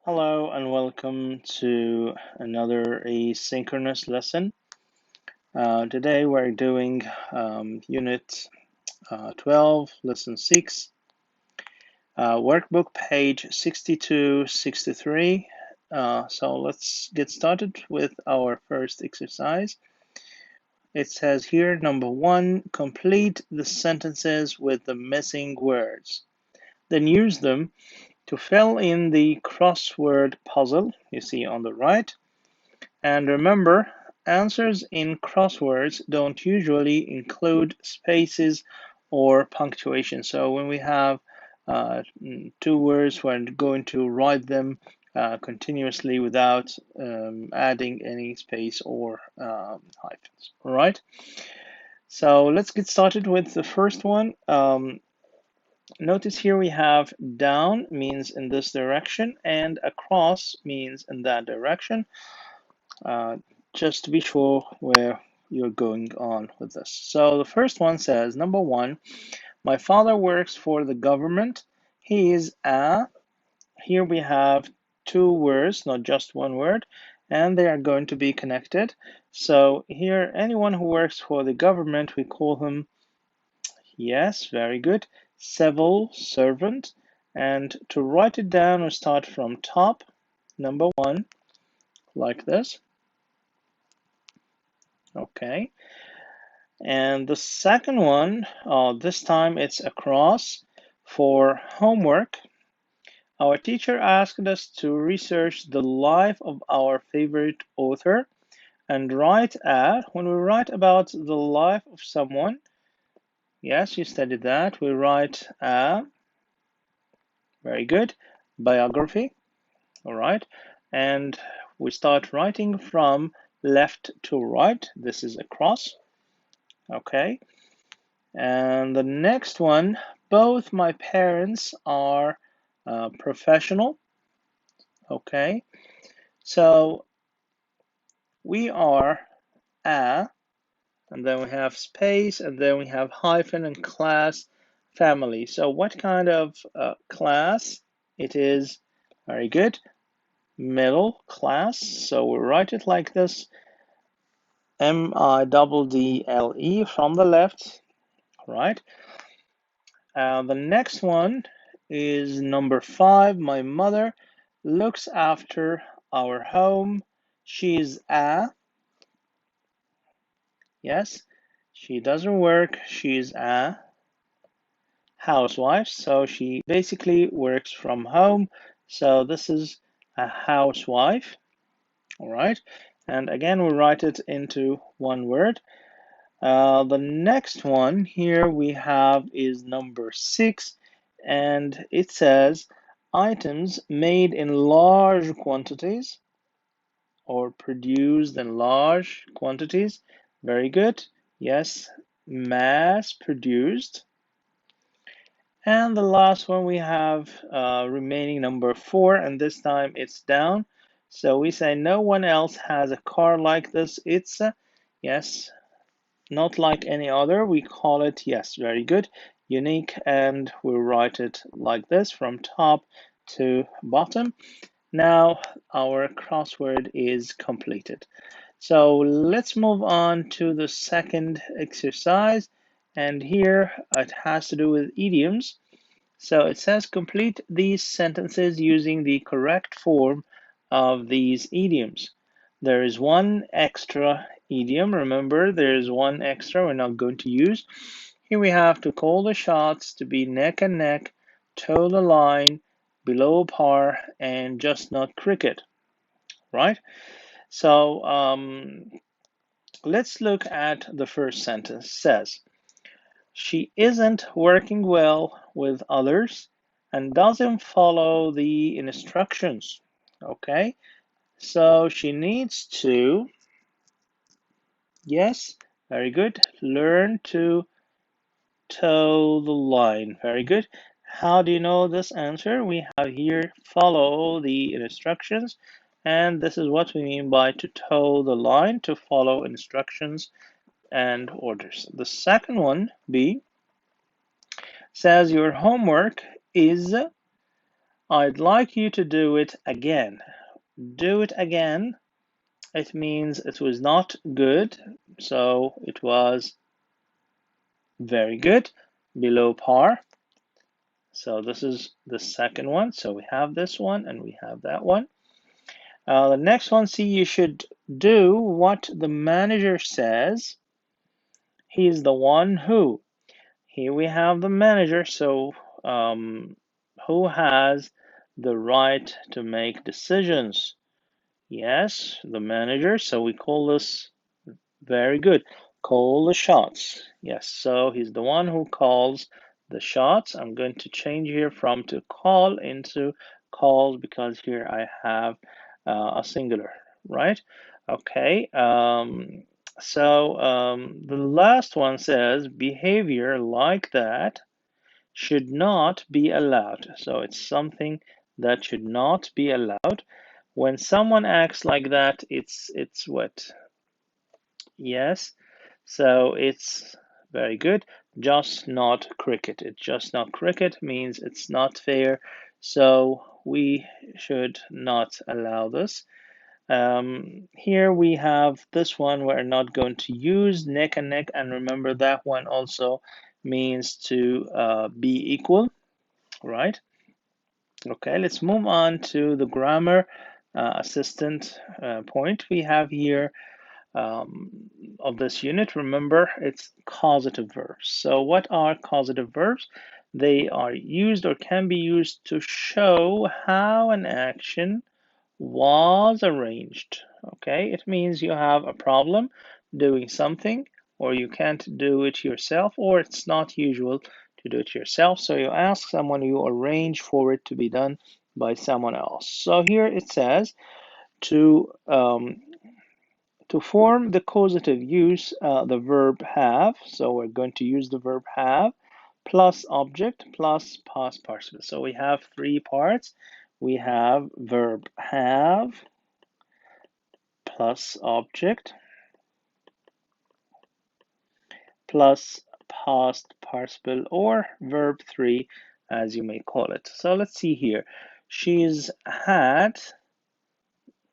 Hello and welcome to another asynchronous lesson. Today we're doing Unit 12, Lesson 6, workbook page 62-63. So let's get started with our first exercise. It says here, number 1, complete the sentences with the missing words. Then use them to fill in the crossword puzzle you see on the right. And remember, answers in crosswords don't usually include spaces or punctuation. So when we have two words, we're going to write them continuously without adding any space or hyphens. All right. So let's get started with the first one. Notice here we have down means in this direction and across means in that direction. Just to be sure where you're going on with this. So the first one says, number 1, my father works for the government. He is a, here we have two words, not just one word, and they are going to be connected. So here, anyone who works for the government, we call him, yes, very good, civil servant. And to write it down, we start from top, number 1, like this. Okay. And the second one, this time it's across for homework. Our teacher asked us to research the life of our favorite author and write when we write about the life of someone, yes, you studied that, we write very good, biography, all right, and we start writing from left to right. This is across, okay. And the next one, both my parents are professional. Okay, so we are a, and then we have space, and then we have hyphen and class family. So what kind of class? It is very good, middle class. So we write it like this, M-I-D-D-L-E from the left, right? The next one is number 5. My mother looks after our home. She's a, yes, she doesn't work. She's a housewife. So she basically works from home. So this is a housewife. All right. And again, we write it into one word. The next one here we have is number 6, and it says items made in large quantities or produced in large quantities. Very good. Yes, mass produced. And the last one we have remaining number 4, and this time it's down. So we say no one else has a car like this. It's yes, not like any other. We call it, yes, very good, unique, and we'll write it like this from top to bottom. Now our crossword is completed. So let's move on to the second exercise, and here it has to do with idioms. So it says complete these sentences using the correct form of these idioms. There is one extra idiom. Remember, there is one extra we're not going to use. Here we have to call the shots, to be neck and neck, toe the line, below par, and just not cricket, right? So let's look at the first sentence. It says, she isn't working well with others and doesn't follow the instructions. Okay, so she needs to, yes, very good, learn to toe the line. Very good. How do you know this answer? We have here follow the instructions, and this is what we mean by to toe the line, to follow instructions and orders. The second one, B, says your homework is I'd like you to do it again. Do it again. It means it was not good, so it was very good, below par. So this is the second one. So we have this one and we have that one. The next one, see, you should do what the manager says. He's the one who. Here we have the manager, so who has the right to make decisions? Yes, the manager. So we call this very good. Call the shots. Yes, so he's the one who calls the shots. I'm going to change here from to call into calls because here I have a singular, right? Okay. The last one says behavior like that should not be allowed. So it's something that should not be allowed. When someone acts like that, it's what? Yes. So it's very good. Just not cricket. It's just not cricket means it's not fair. So we should not allow this. Here we have this one. We're not going to use neck and neck. And remember that one also means to be equal, right? Okay, let's move on to the grammar assistant point we have here of this unit. Remember, it's causative verbs. So what are causative verbs? They are used or can be used to show how an action was arranged. Okay, it means you have a problem doing something, or you can't do it yourself, or it's not usual to do it yourself. So you ask someone, you arrange for it to be done by someone else. So here it says to form the causative, use the verb have. So we're going to use the verb have plus object plus past participle. So we have three parts. We have verb have plus object plus past participle, or verb3 as you may call it. So let's see here. She's had,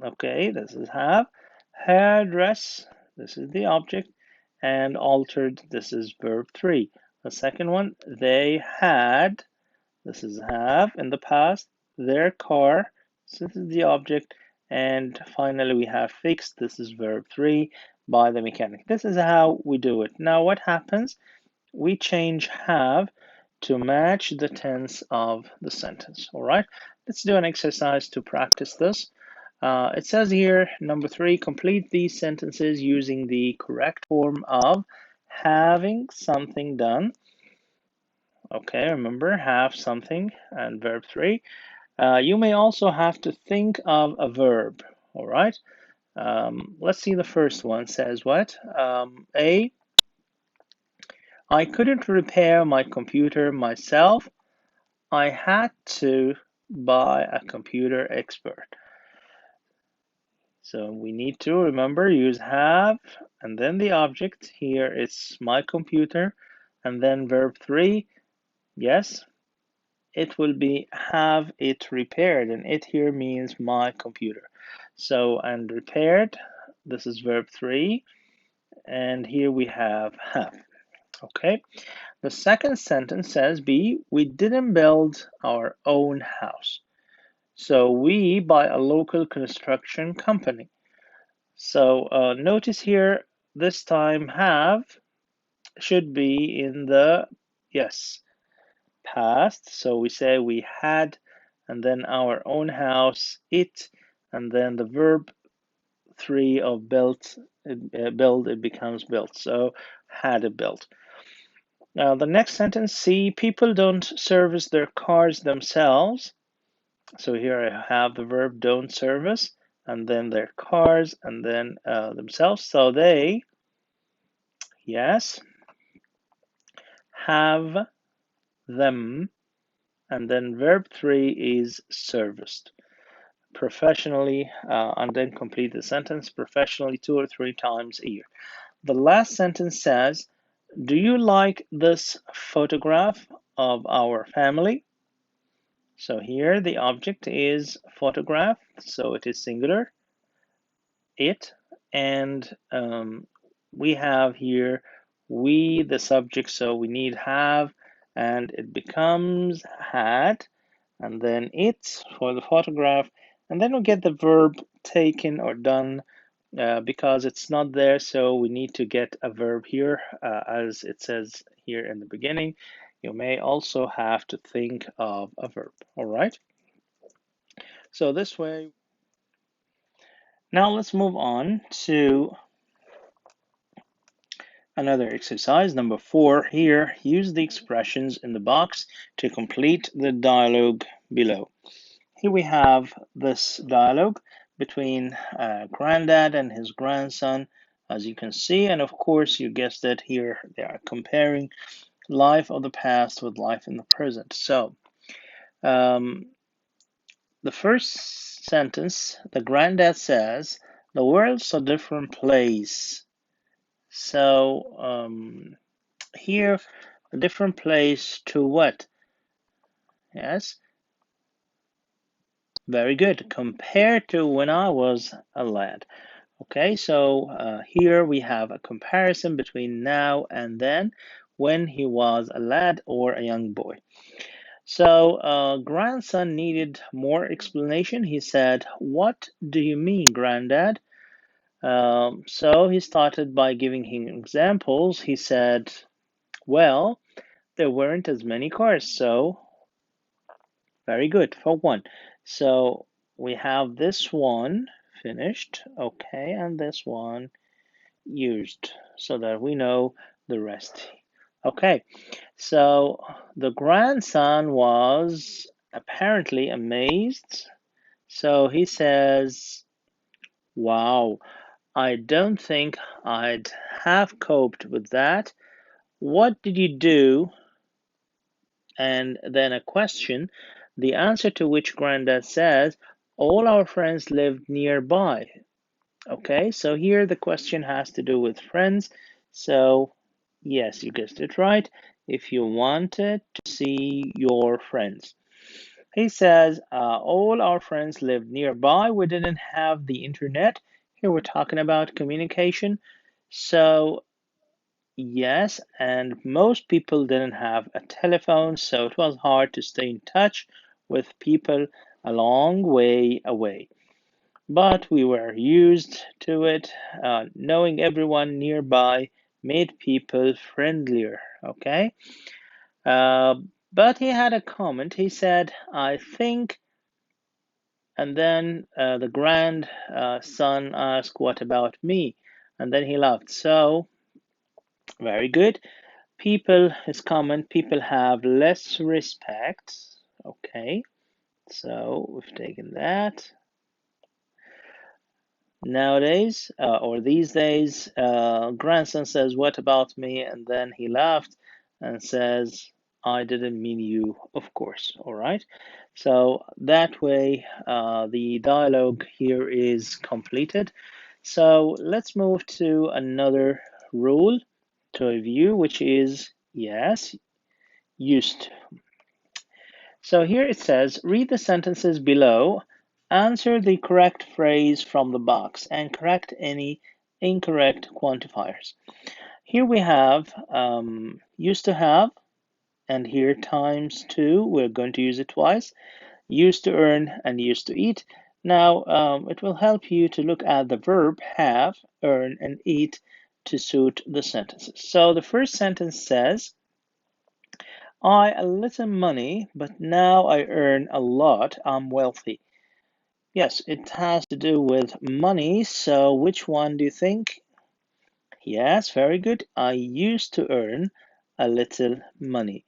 okay, this is have, hairdress, this is the object, and altered, this is verb3. The second one, they had, this is have in the past, their car, so this is the object, and finally we have fixed, this is verb3 by the mechanic. This is how we do it. Now what happens? We change have to match the tense of the sentence. All right, let's do an exercise to practice this. It says here, number 3, complete these sentences using the correct form of having something done. Okay, remember, have something and verb3. You may also have to think of a verb. All right, let's see the first one. Says what? A, I couldn't repair my computer myself. I had to buy a computer expert. So we need to remember, use have and then the object. Here it's my computer and then verb3. Yes, it will be have it repaired, and it here means my computer. So, and repaired, this is verb3, and here we have. Okay, the second sentence says B, we didn't build our own house. So we by a local construction company. So notice here, this time have should be in the, yes, past. So we say we had, and then our own house, it, and then the verb 3 of built, build, it becomes built. So had it built. Now the next sentence, C, people don't service their cars themselves. So here I have the verb don't service, and then their cars, and then themselves. So they, yes, have them, and then verb3 is serviced professionally, and then complete the sentence professionally 2 or 3 times a year. The last sentence says, do you like this photograph of our family? So here the object is photograph, so it is singular, it, and we have here we, the subject, so we need have, and it becomes had, and then it's for the photograph, and then we get the verb taken or done because it's not there, so we need to get a verb here as it says here in the beginning. You may also have to think of a verb. All right, so this way. Now let's move on to another exercise, number 4. Here, use the expressions in the box to complete the dialogue below. Here we have this dialogue between granddad and his grandson, as you can see, and of course, you guessed it, here they are comparing life of the past with life in the present. So, um, the first sentence, the granddad says, "The world's a different place." So, here, a different place to what? Yes, very good. Compared to when I was a lad. Okay, so here we have a comparison between now and then when he was a lad or a young boy. So grandson needed more explanation. He said, "What do you mean, granddad?" So he started by giving him examples. He said, "Well, there weren't as many cars, so very good for one." So we have this one finished, okay, and this one used so that we know the rest. Okay, so the grandson was apparently amazed. So he says, "Wow, I don't think I'd have coped with that. What did you do?" And then a question, the answer to which Granddad says, "All our friends lived nearby." Okay, so here the question has to do with friends. So, yes, you guessed it right. If you wanted to see your friends. He says, all our friends lived nearby. We didn't have the internet. Here we're talking about communication. So, yes, and most people didn't have a telephone, so it was hard to stay in touch with people a long way away. But we were used to it. Knowing everyone nearby made people friendlier. Okay. Uh, but he had a comment. He said, "I think," and then the grand son asked, "What about me?" And then he laughed. So, very good. People, his comment, people have less respect. Okay. So, we've taken that. Nowadays, or these days, grandson says, "What about me?" And then he laughed and says, "I didn't mean you, of course." All right. So that way, the dialogue here is completed. So let's move to another rule to review, which is yes, used to. So here it says, read the sentences below, answer the correct phrase from the box, and correct any incorrect quantifiers. Here we have used to have, and here times two, we're going to use it twice, used to earn and used to eat. Now, it will help you to look at the verb have, earn, and eat to suit the sentences. So the first sentence says, "I a little money, but now I earn a lot. I'm wealthy." Yes, it has to do with money. So which one do you think? Yes, very good. I used to earn a little money.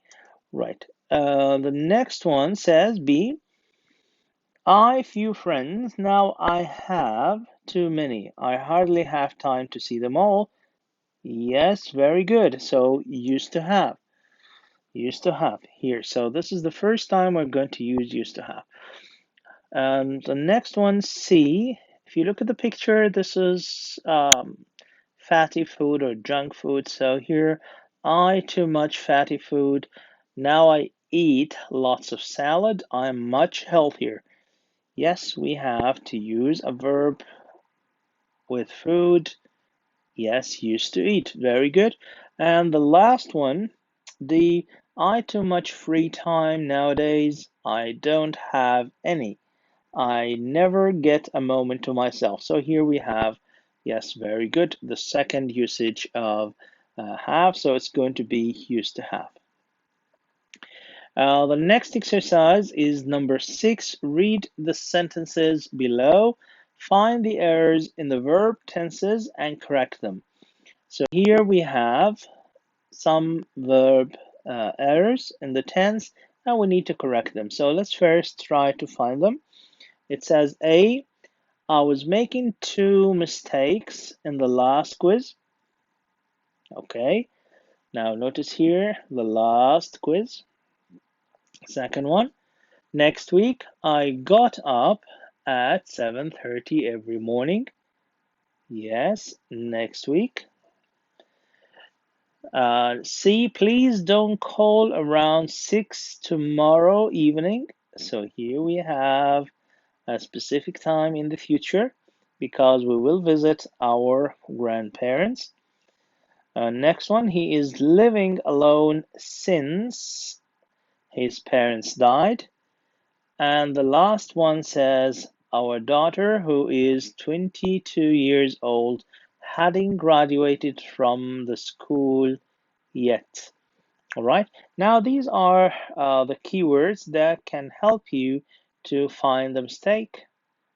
Right. The next one says B. I few friends. Now I have too many. I hardly have time to see them all. Yes, very good. So used to have. Used to have here. So this is the first time we're going to use used to have. The next one, C. If you look at the picture, this is fatty food or junk food. So here, I too much fatty food. Now I eat lots of salad, I'm much healthier. Yes, we have to use a verb with food. Yes, used to eat. Very good. And the last one, the I too much free time nowadays. I don't have any. I never get a moment to myself. So here we have, yes, very good, the second usage of have. So it's going to be used to have. The next exercise is number 6. Read the sentences below. Find the errors in the verb tenses and correct them. So here we have some verb errors in the tense, and we need to correct them. So let's first try to find them. It says A, I was making 2 mistakes in the last quiz. Okay, now notice here the last quiz. Second one, next week I got up at 7:30 every morning. Yes, next week. C, please don't call around 6 tomorrow evening. So here we have a specific time in the future because we will visit our grandparents. Next one, he is living alone since his parents died. And the last one says, our daughter, who is 22 years old, hadn't graduated from the school yet. All right, now these are the keywords that can help you to find the mistake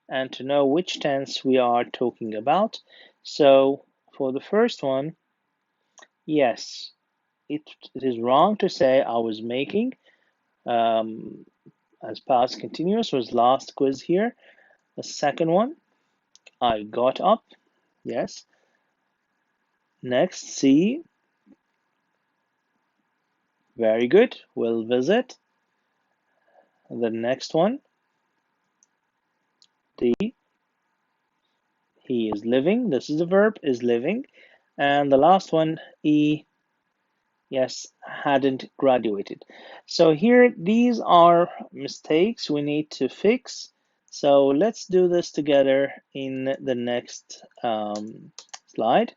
and to know which tense we are talking about. So for the first one, yes, it is wrong to say I was making, as past continuous was last quiz here. The second one, I got up, yes. Next, C, very good, will visit. The next one, D, he is living, this is a verb, is living. And the last one, E, yes, hadn't graduated. So here, these are mistakes we need to fix. So let's do this together in the next slide.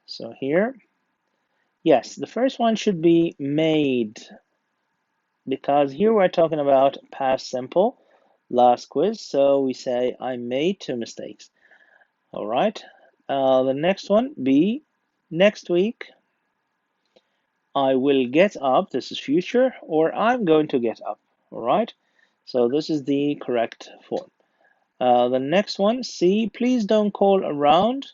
So here, yes, the first one should be made because here we're talking about past simple, last quiz. So we say I made 2 mistakes. All right. The next one, B, next week. I will get up, this is future, or I'm going to get up, all right? So this is the correct form. The next one, C, please don't call around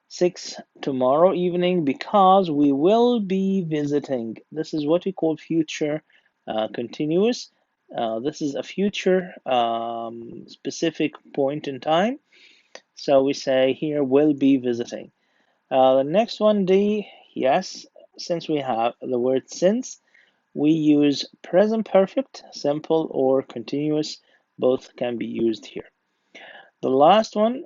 6 tomorrow evening because we will be visiting. This is what we call future continuous. This is a future specific point in time. So we say here, will be visiting. The next one, D, yes, since we have the word since, we use present perfect, simple, or continuous. Both can be used here. The last one,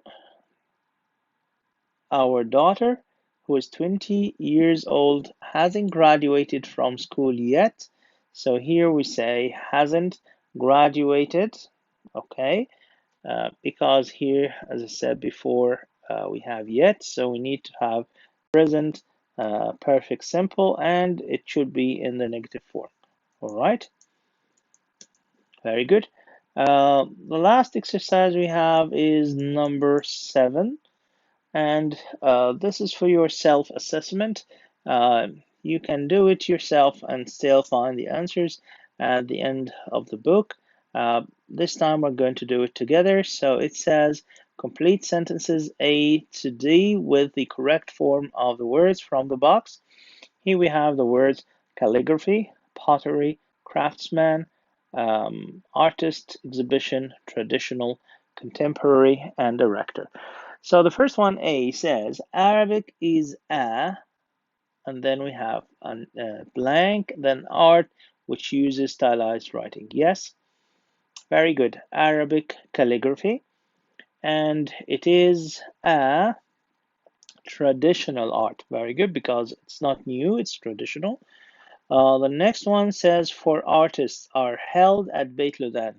our daughter, who is 20 years old, hasn't graduated from school yet. So here we say hasn't graduated, okay, because here, as I said before, we have yet, so we need to have present perfect simple, and it should be in the negative form. All right, very good. The last exercise we have is number 7, and this is for your self-assessment. You can do it yourself and still find the answers at the end of the book. This time we're going to do it together. So it says complete sentences A to D with the correct form of the words from the box. Here we have the words calligraphy, pottery, craftsman, artist, exhibition, traditional, contemporary, and director. So the first one, A, says Arabic is a, and then we have a blank, then art, which uses stylized writing. Yes, very good. Arabic calligraphy, and it is a traditional art. Very good, because it's not new, it's traditional. The next one says for artists are held at Beit Ludan.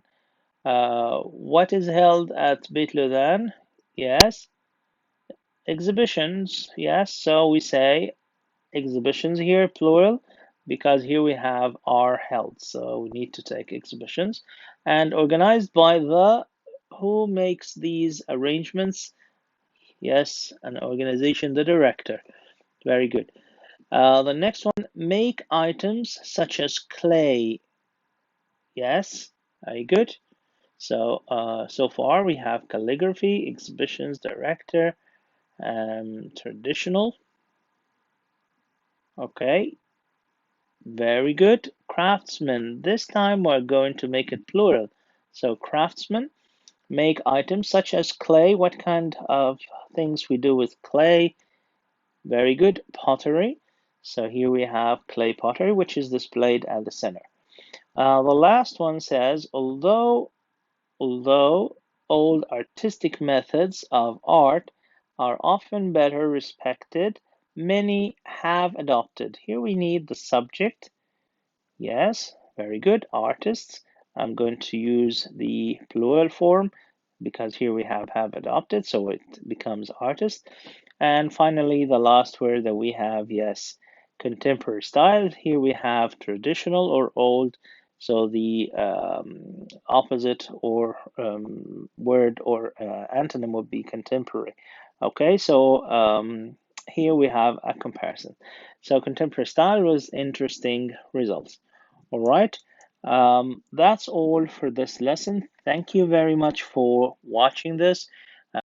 What is held at Beit Ludan? Yes, exhibitions. Yes, so we say exhibitions here, plural, because here we have are held. So we need to take exhibitions. And organized by the, who makes these arrangements? Yes, an organization, the director. Very good. The next one, make items such as clay. Yes, very good. So, so far we have calligraphy, exhibitions, director, traditional. Okay, very good. Craftsman. This time we're going to make it plural. So craftsmen make items such as clay. What kind of things we do with clay? Very good. Pottery. So here we have clay pottery, which is displayed at the center. The last one says, although old artistic methods of art are often better respected, many have adopted. Here we need the subject. Yes, very good. Artists. I'm going to use the plural form because here we have adopted, so it becomes artist. And finally, the last word that we have, yes, contemporary style. Here we have traditional or old. So the opposite or word or antonym would be contemporary. Okay, so here we have a comparison. So contemporary style was interesting results. All right, that's all for this lesson. Thank you very much for watching this.